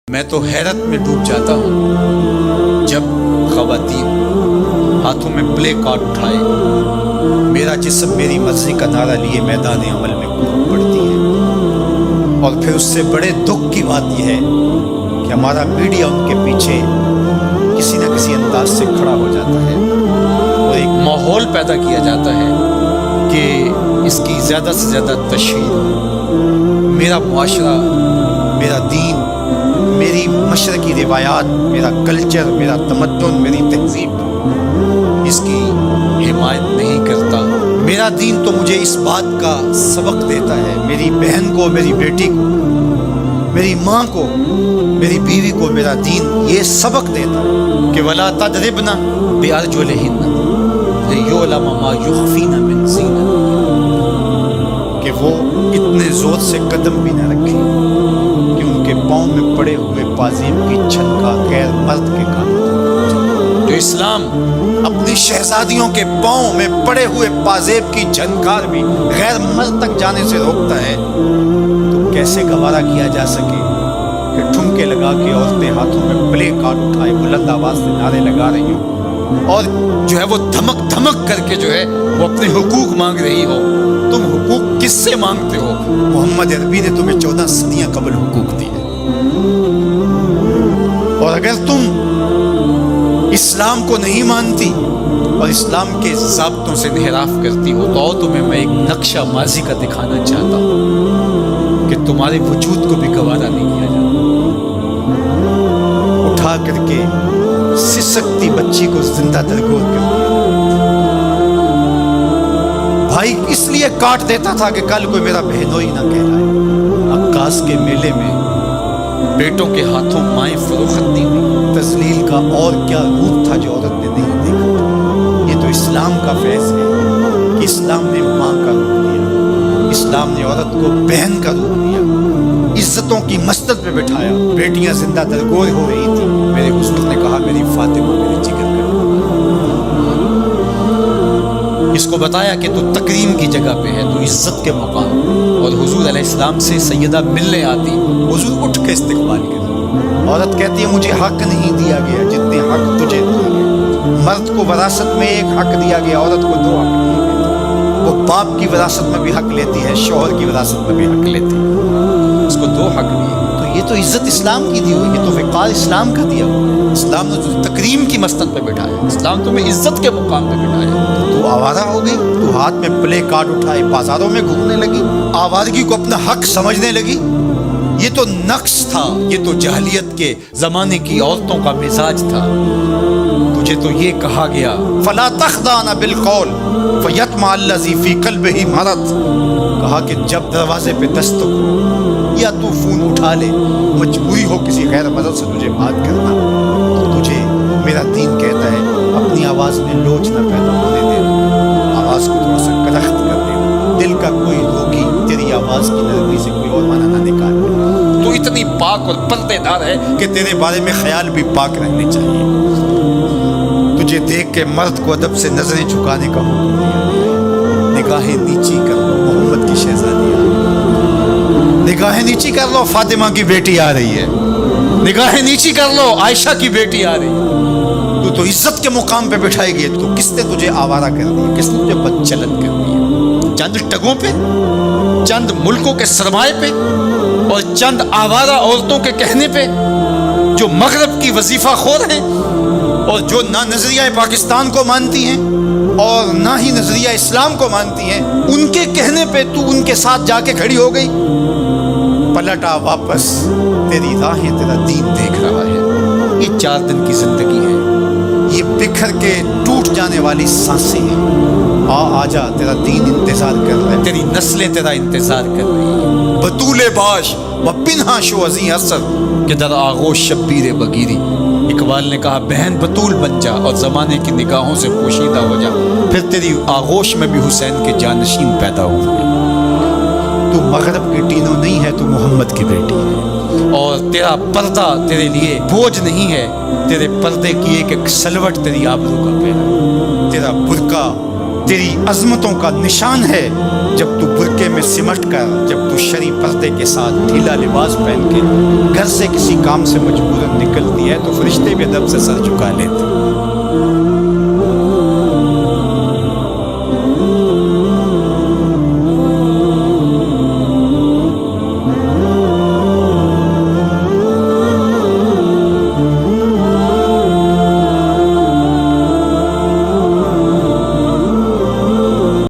میں تو حیرت میں ڈوب جاتا ہوں جب خواتین ہاتھوں میں پلے کارڈ اٹھائے میرا جسم میری مرضی کا نعرہ لیے میدان عمل میں کود پڑتی ہے، اور پھر اس سے بڑے دکھ کی بات یہ ہے کہ ہمارا میڈیا ان کے پیچھے کسی نہ کسی انداز سے کھڑا ہو جاتا ہے اور ایک ماحول پیدا کیا جاتا ہے کہ اس کی زیادہ سے زیادہ تشہیر، میرا معاشرہ، میرا دین، میری مشرقی روایات، میرا کلچر، میرا تمدن، میری تہذیب اس کی حمایت نہیں کرتا۔ میرا دین تو مجھے اس بات کا سبق دیتا ہے، میری بہن کو، میری بیٹی کو، میری ماں کو، میری بیوی کو میرا دین یہ سبق دیتا ہے کہ وَلَا تَضْرِبْنَ بِأَرْجُلِهِنَّ لِيُعْلَمَ مَا يُخْفِينَ مِنْ زِينَتِهِنَّ، کہ وہ اتنے زور سے قدم بھی نہ رکھیں کہ ان کے پاؤں میں پڑے ہوئے پازیب کی چھلکا غیر مرد کے کانوں تک۔ جو اسلام اپنی شہزادیوں کے پاؤں میں پڑے ہوئے پازیب کی جھنکار بھی غیر مرد تک جانے سے روکتا ہے، تو کیسے گوارا کیا جا سکے کہ ٹھمکے لگا کے عورتیں ہاتھوں میں پلے کارڈ اٹھائے بلند آواز سے نعرے لگا رہی ہوں اور جو ہے وہ دھمک دھمک کر کے جو ہے وہ اپنے حقوق مانگ رہی ہو۔ تم حقوق کس سے مانگتے ہو؟ محمد عربی نے تمہیں 14 صدیاں قبل حقوق دیے، اور اگر تم اسلام کو نہیں مانتی اور اسلام کے ضابطوں سے انحراف کرتی ہو تو تمہیں میں ایک نقشہ ماضی کا دکھانا چاہتا ہوں کہ تمہارے وجود کو بھی گوارا نہیں کیا جاتا۔ اٹھا کر کے سسکتی بچی کو زندہ درگور کر دیا۔ بھائی اس لیے کاٹ دیتا تھا کہ کل کوئی میرا بہنوئی نہ کہلائے۔ عکاس کے میلے میں بیٹوں کے ہاتھوں مائیں فروخت نہیں ہوئی۔ تذلیل کا اور کیا روپ تھا جو عورت نے نہیں دیکھا؟ یہ تو اسلام کا فیض ہے کہ اسلام نے ماں کا روپ دیا، اسلام نے عورت کو بہن کا روپ دیا، عزتوں کی مسند پہ بٹھایا، بیٹیاں زندہ درگور ہو رہی تھی، میرے حضور نے کہا میری فاطمہ میرے جگر کا اس کو بتایا کہ تو تکریم کی جگہ پہ ہے، تو عزت کے مقام، اور حضور علیہ السلام سے سیدہ ملنے آتی، حضور اٹھ کے استقبال کرتی۔ عورت کہتی ہے مجھے حق نہیں دیا گیا جتنے حق تجھے دیا گیا۔ مرد کو وراثت میں ایک حق دیا گیا، عورت کو 2 حق دیے گئے۔ وہ باپ کی وراثت میں بھی حق لیتی ہے، شوہر کی وراثت میں بھی حق لیتی ہے، اس کو 2 حق دیے۔ تو یہ تو عزت اسلام کی دی ہوئی، یہ تو وقار اسلام کا دیا ہوا۔ اسلام نے تو تکریم کی مسند پہ بٹھایا، اسلام تمہیں عزت کے مقام پہ بٹھایا۔ تو آوارہ ہو گئی، تو ہاتھ میں پلے کارڈ اٹھائے بازاروں میں گھومنے لگی، آوارگی کو اپنا حق سمجھنے لگی۔ یہ تو نقص تھا، یہ تو جاہلیت کے زمانے کی عورتوں کا مزاج تھا۔ تجھے تو یہ کہا گیا فَلَا تَخْضَعْنَ بِالْقَوْلِ فَيَطْمَعَ الَّذِي فِي قَلْبِهِ مَرَضٌ، کہا کہ جب دروازے پہ دستک ہو یا تو فون اٹھا لے، مجبوری ہو کسی غیر مرد سے تجھے بات کرنا، تو تجھے میرا دین کہتا ہے اپنی آواز میں لوچ نہ پیدا ہونے دینا، آواز کو تھوڑا سا کرخت کر دینا، دل کا کوئی روگی تیری آواز کی نرمی سے کوئی اور معنی نہ نکال۔ تو اتنی پاک اور پردے دار ہے کہ تیرے بارے میں خیال بھی پاک رہنے چاہیے۔ تجھے دیکھ کے مرد کو ادب سے نظریں جھکانے کا حکم دیا گیا ہے۔ نگاہیں نیچی کر لو، محمد کی شہزادی آ رہی ہے۔ نگاہیں نیچی کر لو، فاطمہ کی بیٹی آ رہی ہے۔ نگاہیں نیچی کر لو، عائشہ کی بیٹی آ رہی ہے۔ تو عزت کے مقام پہ بٹھائی گئی، تو کس نے تجھے آوارہ کر دیا؟ کس نے تجھے بدچلن کر دیا؟ چند ٹگوں پہ، چند ملکوں کے سرمائے پہ، اور چند آوارہ عورتوں کے کہنے پہ جو مغرب کی وظیفہ خور ہیں اور جو نہ نظریہ پاکستان کو مانتی ہیں اور نہ ہی نظریہ اسلام کو مانتی ہیں، ان کے کہنے پہ تو ان کے ساتھ جا کے کھڑی ہو گئی۔ پلٹا واپس، تیری راہیں تیرا دین دیکھ رہا ہے۔ یہ 4 دن کی زندگی ہے، یہ بکھر کے ٹوٹ جانے والی سانسیں ہیں۔ آ جا، تیرا دین انتظار کر رہا ہے، تیری نسلیں تیرا انتظار کر رہی ہیں۔ بطول باش و پنہا شو ازیں اثر کہ در آغوش شبیر بگیری۔ اقبال نے کہا بہن بطول بن جا اور زمانے کی نگاہوں سے پوشیدہ ہو جا، پھر تیری آغوش میں بھی حسین کے جانشین پیدا ہوں گے۔ تو مغرب کی ٹینوں نہیں ہے، تو محمد کی بیٹی ہے، اور تیرا پردہ تیرے لیے بوجھ نہیں ہے، تیرے پردے کی ایک ایک سلوٹ تیری آبرو کا پیرا، تیرا برقع تیری عظمتوں کا نشان ہے جب تو برقعے میں سمٹ کر، جب تو شرعی پردے کے ساتھ ڈھیلا لباس پہن کے گھر سے کسی کام سے مجبوراً نکلتی ہے تو فرشتے بھی ادب سے سر جھکا لیتے.